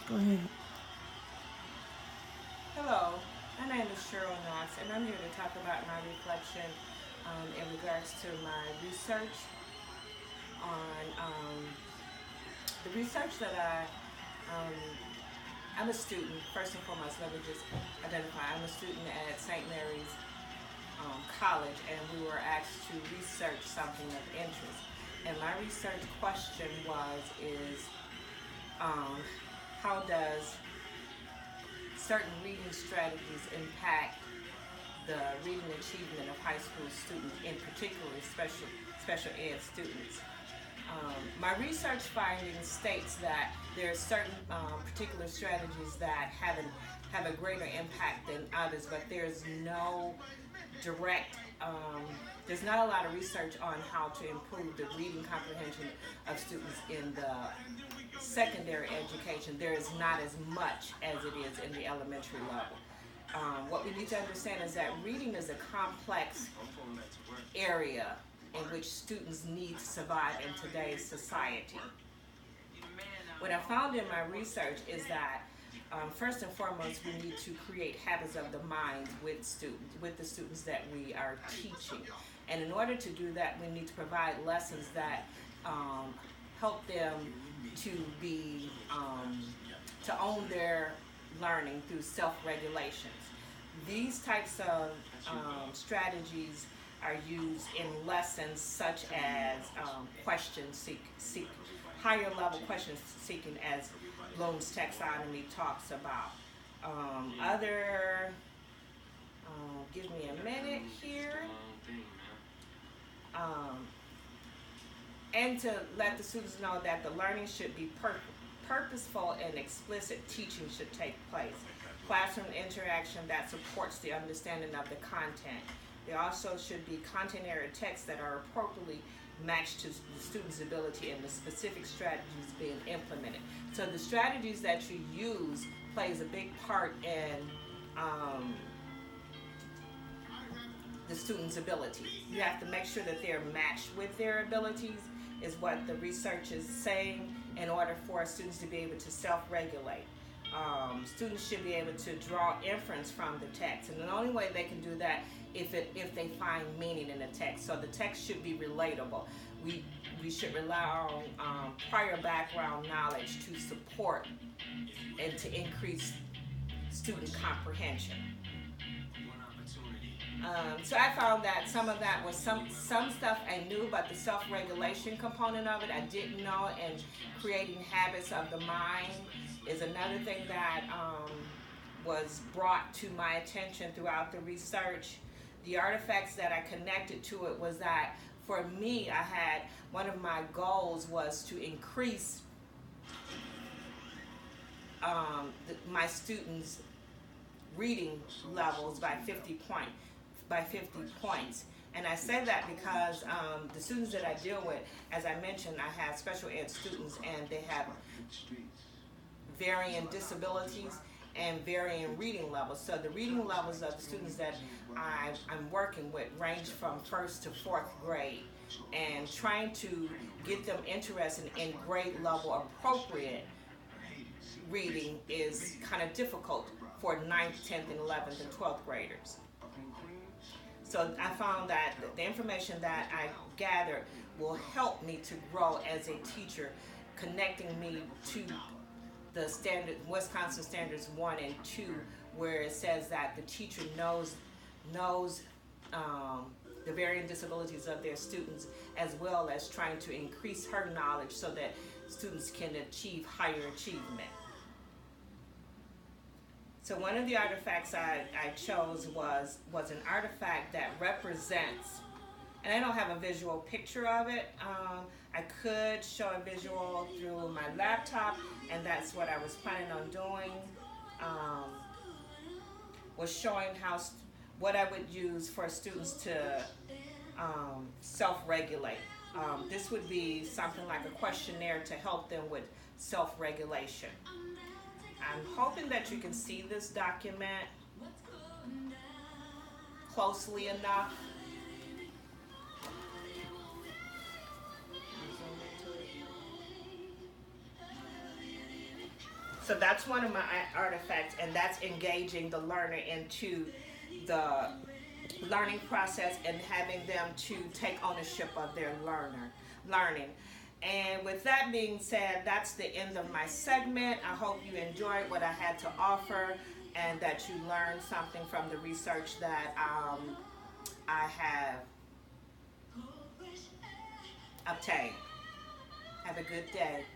Go ahead. Hello, my name is Cheryl Knox, and I'm here to talk about my reflection in regards to my research on the research that um, I'm a student. First and foremost, let me just identify. I'm a student at St. Mary's College, and we were asked to research something of interest. And my research question is um, how does certain reading strategies impact the reading achievement of high school students, in particular special ed students. My research findings states that there are certain particular strategies that have a greater impact than others, but direct there's not a lot of research on how to improve the reading comprehension of students in the secondary education. There is not as much as it is in the elementary level. What we need to understand is that reading is a complex area in which students need to survive in today's society. What I found in my research is that first and foremost, we need to create habits of the mind with the students that we are teaching. And in order to do that, we need to provide lessons that um, help them to be to own their learning through self-regulations. These types of strategies are used in lessons such as higher level question seeking, as Bloom's taxonomy talks about. Other, give me a minute here. Um, and to let the students know that the learning should be purposeful and explicit teaching should take place. Classroom interaction that supports the understanding of the content. There also should be content area texts that are appropriately matched to the student's ability and the specific strategies being implemented. So the strategies that you use plays a big part in um, the student's ability. You have to make sure that they're matched with their abilities, is what the research is saying, in order for students to be able to self-regulate. Students should be able to draw inference from the text, and the only way they can do that if they find meaning in the text. So the text should be relatable. We should rely on prior background knowledge to support and to increase student comprehension. So I found that some of that was some stuff I knew, but the self-regulation component of it I didn't know, and creating habits of the mind is another thing that was brought to my attention throughout the research. The artifacts that I connected to it was that for me, I had one of my goals was to increase my students' reading levels by 50 points. And I say that because the students that I deal with, as I mentioned, I have special ed students, and they have varying disabilities and varying reading levels. So the reading levels of the students that I'm working with range from first to fourth grade, and trying to get them interested in grade level appropriate reading is kind of difficult for ninth, 10th, and 11th and 12th graders. So I found that the information that I gathered will help me to grow as a teacher, connecting me to the standard Wisconsin Standards 1 and 2, where it says that the teacher knows the varying disabilities of their students, as well as trying to increase her knowledge so that students can achieve higher achievement. So one of the artifacts I chose was an artifact that represents, and I don't have a visual picture of it. I could show a visual through my laptop, and that's what I was planning on doing. Um, was showing what I would use for students to self-regulate. This would be something like a questionnaire to help them with self-regulation. I'm hoping that you can see this document closely enough. So that's one of my artifacts, and that's engaging the learner into the learning process and having them to take ownership of their learning. And with that being said, that's the end of my segment. I hope you enjoyed what I had to offer and that you learned something from the research that I have obtained. Have a good day.